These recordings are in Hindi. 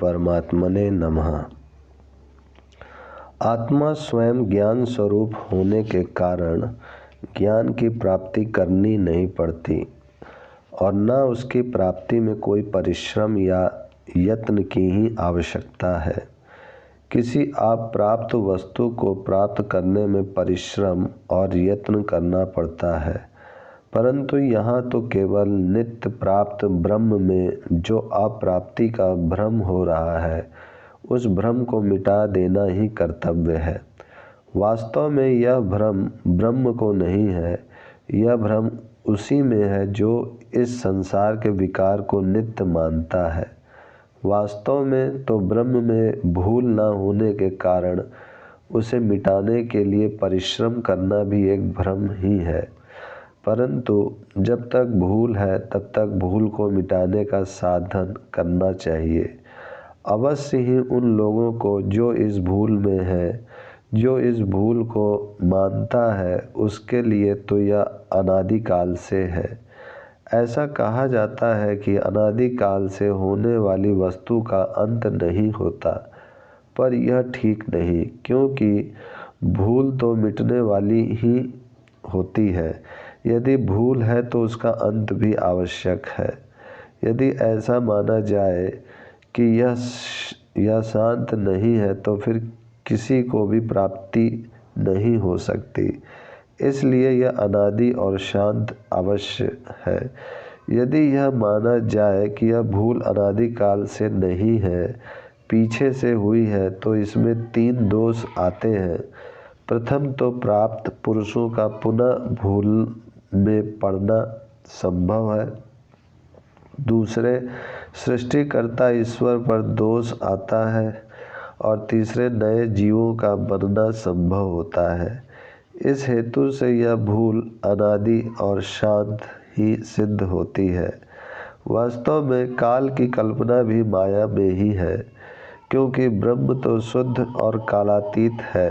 परमात्मने नमः। आत्मा स्वयं ज्ञान स्वरूप होने के कारण ज्ञान की प्राप्ति करनी नहीं पड़ती और न उसकी प्राप्ति में कोई परिश्रम या यत्न की ही आवश्यकता है। किसी अप्राप्त वस्तु को प्राप्त करने में परिश्रम और यत्न करना पड़ता है, परंतु यहाँ तो केवल नित्य प्राप्त ब्रह्म में जो अप्राप्ति का भ्रम हो रहा है, उस भ्रम को मिटा देना ही कर्तव्य है। वास्तव में यह भ्रम ब्रह्म को नहीं है, यह भ्रम उसी में है जो इस संसार के विकार को नित्य मानता है। वास्तव में तो ब्रह्म में भूल न होने के कारण उसे मिटाने के लिए परिश्रम करना भी एक भ्रम ही है, परंतु जब तक भूल है तब तक भूल को मिटाने का साधन करना चाहिए। अवश्य ही उन लोगों को जो इस भूल में है, जो इस भूल को मानता है, उसके लिए तो यह अनादिकाल से है। ऐसा कहा जाता है कि अनादिकाल से होने वाली वस्तु का अंत नहीं होता, पर यह ठीक नहीं, क्योंकि भूल तो मिटने वाली ही होती है। यदि भूल है तो उसका अंत भी आवश्यक है। यदि ऐसा माना जाए कि यह शांत नहीं है तो फिर किसी को भी प्राप्ति नहीं हो सकती। इसलिए यह अनादि और शांत अवश्य है। यदि यह माना जाए कि यह भूल अनादिकाल से नहीं है, पीछे से हुई है, तो इसमें 3 दोष आते हैं। प्रथम तो प्राप्त पुरुषों का पुनः भूल में पड़ना संभव है। दूसरे, सृष्टिकर्ता ईश्वर पर दोष आता है। और तीसरे, नए जीवों का बनना संभव होता है। इस हेतु से यह भूल अनादि और शांत ही सिद्ध होती है। वास्तव में काल की कल्पना भी माया में ही है, क्योंकि ब्रह्म तो शुद्ध और कालातीत है।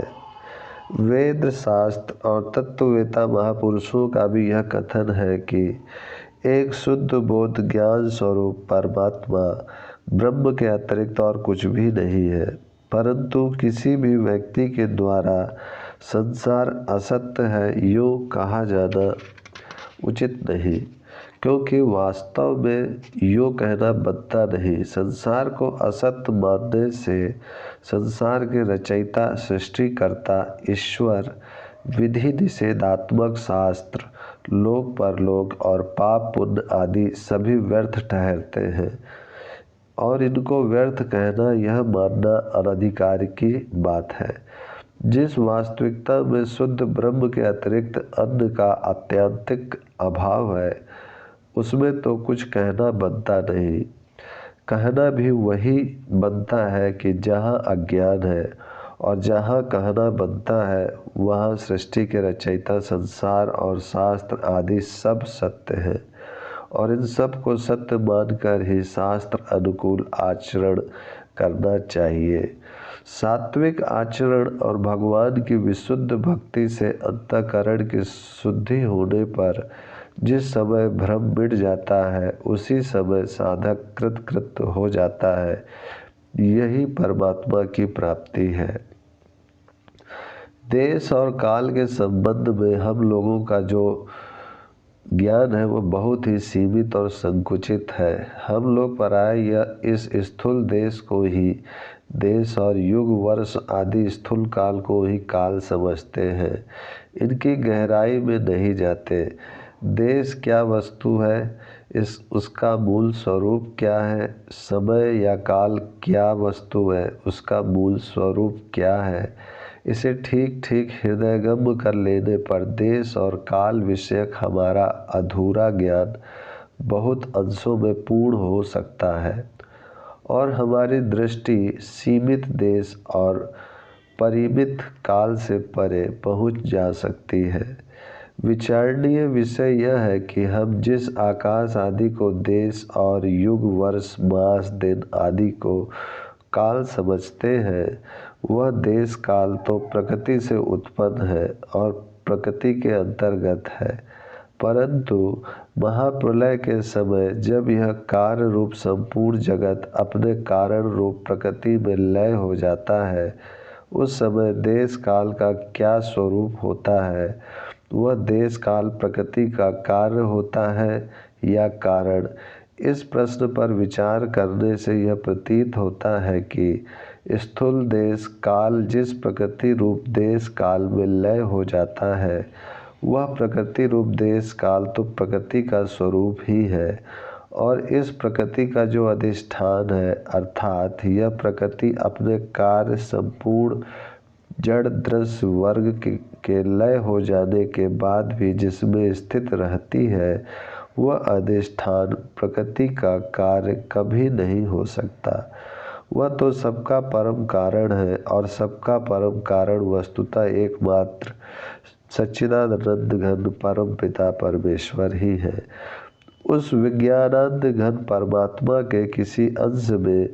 वेद, शास्त्र और तत्ववेता महापुरुषों का भी यह कथन है कि एक शुद्ध बोध ज्ञान स्वरूप परमात्मा ब्रह्म के अतिरिक्त और कुछ भी नहीं है, परंतु किसी भी व्यक्ति के द्वारा संसार असत्य है यूँ कहा जाना उचित नहीं, क्योंकि वास्तव में यूँ कहना बनता नहीं। संसार को असत्य मानने से संसार के रचयिता, सृष्टिकर्ता ईश्वर, विधि निषेधात्मक शास्त्र, लोक परलोक और पाप पुण्य आदि सभी व्यर्थ ठहरते हैं, और इनको व्यर्थ कहना यह मानना अनधिकार की बात है। जिस वास्तविकता में शुद्ध ब्रह्म के अतिरिक्त अन्य का आत्यंतिक अभाव है, उसमें तो कुछ कहना बनता नहीं। कहना भी वही बनता है कि जहाँ अज्ञान है, और जहाँ कहना बनता है वहाँ सृष्टि के रचयिता, संसार और शास्त्र आदि सब सत्य है, और इन सब को सत्य मानकर ही शास्त्र अनुकूल आचरण करना चाहिए। सात्विक आचरण और भगवान की विशुद्ध भक्ति से अंतःकरण की शुद्धि होने पर जिस समय भ्रम मिट जाता है, उसी समय साधक कृतकृत हो जाता है। यही परमात्मा की प्राप्ति है। देश और काल के संबंध में हम लोगों का जो ज्ञान है वो बहुत ही सीमित और संकुचित है। हम लोग प्राय इस स्थूल देश को ही देश और युग वर्ष आदि स्थूल काल को ही काल समझते हैं, इनकी गहराई में नहीं जाते। देश क्या वस्तु है, उसका मूल स्वरूप क्या है, समय या काल क्या वस्तु है, उसका मूल स्वरूप क्या है, इसे ठीक ठीक हृदयगम कर लेने पर देश और काल विषयक हमारा अधूरा ज्ञान बहुत अंशों में पूर्ण हो सकता है, और हमारी दृष्टि सीमित देश और परिमित काल से परे पहुंच जा सकती है। विचारणीय विषय यह है कि हम जिस आकाश आदि को देश और युग वर्ष मास दिन आदि को काल समझते हैं, वह देश काल तो प्रकृति से उत्पन्न है और प्रकृति के अंतर्गत है। परंतु महाप्रलय के समय जब यह कार्य रूप संपूर्ण जगत अपने कारण रूप प्रकृति में लय हो जाता है, उस समय देश काल का क्या स्वरूप होता है? वह देश काल प्रकृति का कार्य होता है या कारण? इस प्रश्न पर विचार करने से यह प्रतीत होता है कि स्थूल देश काल जिस प्रकृति रूप देश काल में लय हो जाता है, वह प्रकृति रूप देश काल तो प्रकृति का स्वरूप ही है, और इस प्रकृति का जो अधिष्ठान है, अर्थात यह प्रकृति अपने कार्य संपूर्ण जड़ दृश्य वर्ग के लय हो जाने के बाद भी जिसमें स्थित रहती है, वह अधिष्ठान प्रकृति का कार्य कभी नहीं हो सकता। वह तो सबका परम कारण है, और सबका परम कारण वस्तुतः एकमात्र सच्चिदानंद घन परम पिता परमेश्वर ही है। उस विज्ञानंद घन परमात्मा के किसी अंश में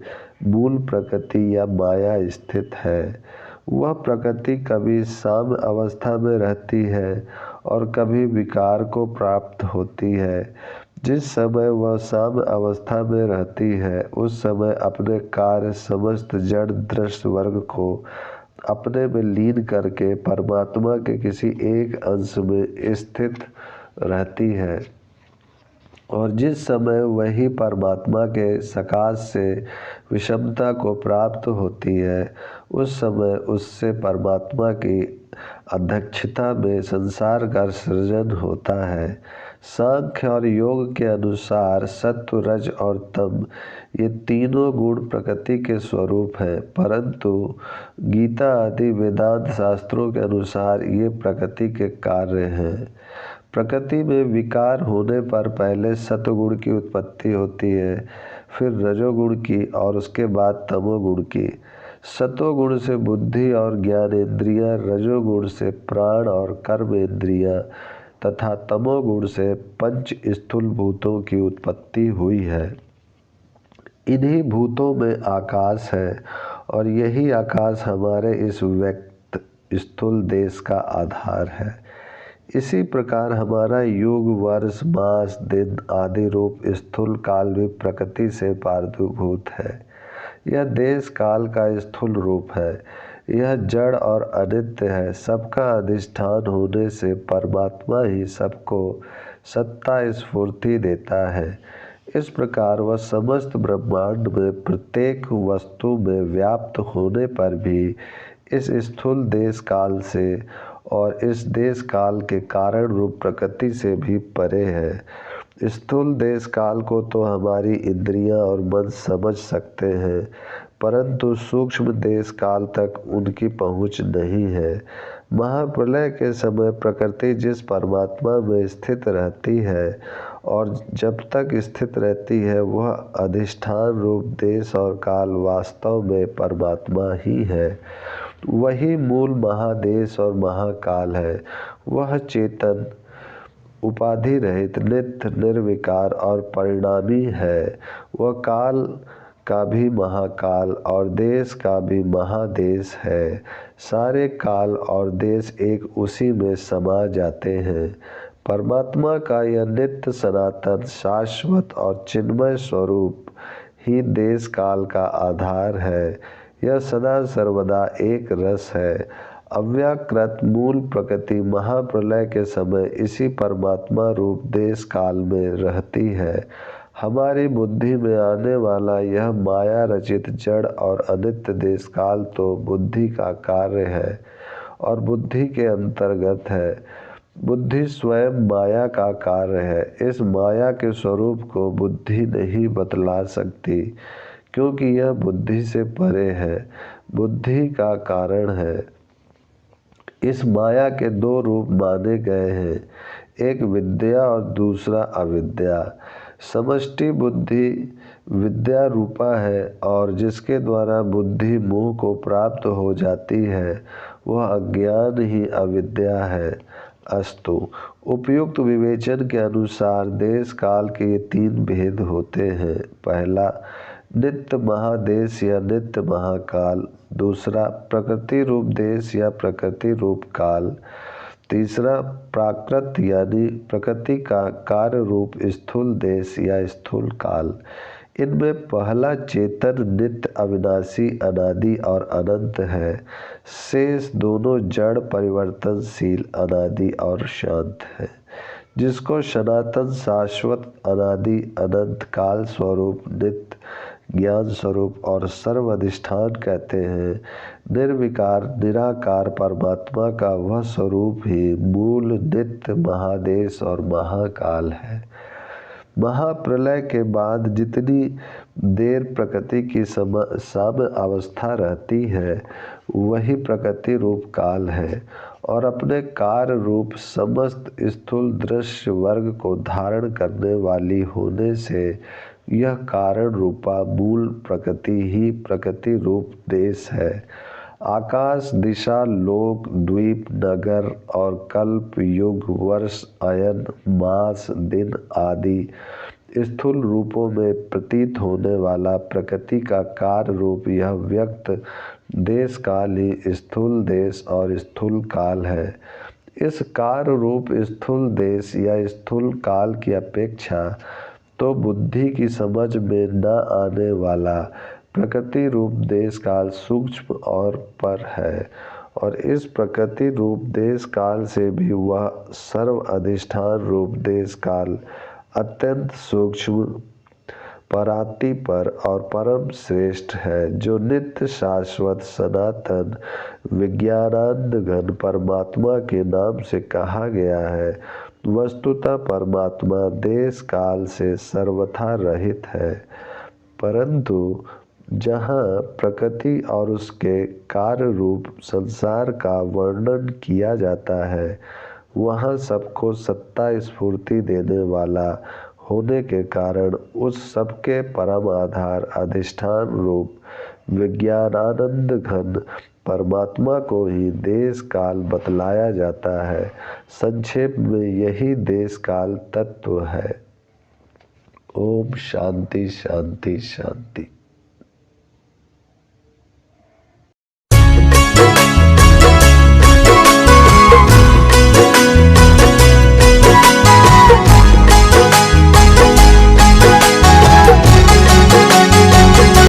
मूल प्रकृति या माया स्थित है। वह प्रकृति कभी साम्य अवस्था में रहती है और कभी विकार को प्राप्त होती है। जिस समय वह साम्य अवस्था में रहती है, उस समय अपने कार्य समस्त जड़ दृश्य वर्ग को अपने में लीन करके परमात्मा के किसी एक अंश में स्थित रहती है, और जिस समय वही परमात्मा के सकाश से विषमता को प्राप्त होती है, उस समय उससे परमात्मा की अध्यक्षता में संसार का सृजन होता है। सांख्य और योग के अनुसार सत्व, रज और तम ये तीनों गुण प्रकृति के स्वरूप हैं, परंतु गीता आदि वेदांत शास्त्रों के अनुसार ये प्रकृति के कार्य हैं। प्रकृति में विकार होने पर पहले सत्वगुण की उत्पत्ति होती है, फिर रजोगुण की और उसके बाद तमोगुण की। सत्वगुण से बुद्धि और ज्ञानेंद्रियां, रजोगुण से प्राण और कर्मेंद्रियां तथा तमोगुण से पंच स्थूल भूतों की उत्पत्ति हुई है। इन्हीं भूतों में आकाश है, और यही आकाश हमारे इस व्यक्त स्थूल देश का आधार है। इसी प्रकार हमारा युग, वर्ष, मास, दिन आदि रूप स्थूल काल भी प्रकृति से पारिभूत है। यह देश काल का स्थूल रूप है। यह जड़ और अनित्य है। सबका अधिष्ठान होने से परमात्मा ही सबको सत्ता स्फूर्ति देता है। इस प्रकार वह समस्त ब्रह्मांड में प्रत्येक वस्तु में व्याप्त होने पर भी इस स्थूल देश काल से और इस देश काल के कारण रूप प्रकृति से भी परे है। स्थूल देश काल को तो हमारी इंद्रियां और मन समझ सकते हैं, परंतु सूक्ष्म देश काल तक उनकी पहुंच नहीं है। महाप्रलय के समय प्रकृति जिस परमात्मा में स्थित रहती है, और जब तक स्थित रहती है, वह अधिष्ठान रूप देश और काल वास्तव में परमात्मा ही है। वही मूल महादेश और महाकाल है। वह चेतन, उपाधि रहित, नित्य, निर्विकार और परिणामी है। वह काल का भी महाकाल और देश का भी महादेश है। सारे काल और देश एक उसी में समा जाते हैं। परमात्मा का यह नित्य, सनातन, शाश्वत और चिन्मय स्वरूप ही देश काल का आधार है। यह सदा सर्वदा एक रस है। अव्याकृत मूल प्रकृति महाप्रलय के समय इसी परमात्मा रूप देश काल में रहती है। हमारी बुद्धि में आने वाला यह माया रचित जड़ और अनित्य देश काल तो बुद्धि का कार्य है और बुद्धि के अंतर्गत है। बुद्धि स्वयं माया का कार्य है। इस माया के स्वरूप को बुद्धि नहीं बतला सकती, क्योंकि यह बुद्धि से परे है, बुद्धि का कारण है। इस माया के दो रूप माने गए हैं, एक विद्या और दूसरा अविद्या। समष्टि बुद्धि विद्या रूपा है, और जिसके द्वारा बुद्धि मोह को प्राप्त हो जाती है, वह अज्ञान ही अविद्या है। अस्तु, उपयुक्त विवेचन के अनुसार देश काल के ये तीन भेद होते हैं। पहला, नित्य महादेश या नित्य महाकाल। दूसरा, प्रकृति रूप देश या प्रकृति रूप काल। तीसरा प्राकृत यानी प्रकृति का कार्य रूप स्थूल देश या स्थूल काल। इनमें पहला चेतन नित्य अविनाशी अनादि और अनंत है। शेष दोनों जड़ परिवर्तनशील अनादि और शांत है। जिसको सनातन शाश्वत अनादि अनंत काल स्वरूप नित्य ज्ञान स्वरूप और सर्वाधिष्ठान कहते हैं। निर्विकार निराकार परमात्मा का वह स्वरूप ही मूल नित्य महादेश और महाकाल है। महाप्रलय के बाद जितनी देर प्रकृति की साम्य अवस्था रहती है वही प्रकृति रूप काल है और अपने कार्य रूप समस्त स्थूल दृश्य वर्ग को धारण करने वाली होने से यह कारण रूपा मूल प्रकृति ही प्रकृति रूप देश है। आकाश दिशा लोक द्वीप नगर और कल्प युग वर्ष अयन मास दिन आदि स्थूल रूपों में प्रतीत होने वाला प्रकृति का कार्य रूप यह व्यक्त देश काल ही स्थूल देश और स्थूल काल है। इस कार्य रूप स्थूल देश या स्थूल काल की अपेक्षा तो बुद्धि की समझ में न आने वाला प्रकृति रूप देश काल सूक्ष्म और पर है और इस प्रकृति रूप देश काल से भी वह सर्व अधिष्ठान रूप देश काल अत्यंत सूक्ष्म पराति पर और परम श्रेष्ठ है जो नित्य शाश्वत सनातन विज्ञानानंद घन परमात्मा के नाम से कहा गया है। वस्तुतः परमात्मा देश काल से सर्वथा रहित है, परंतु जहाँ प्रकृति और उसके कार्य रूप संसार का वर्णन किया जाता है वहाँ सबको सत्ता स्फूर्ति देने वाला होने के कारण उस सबके परम आधार अधिष्ठान रूप विज्ञानानंद घन परमात्मा को ही देश काल बतलाया जाता है। संक्षेप में यही देश काल तत्व है। ओम शांति शांति शांति।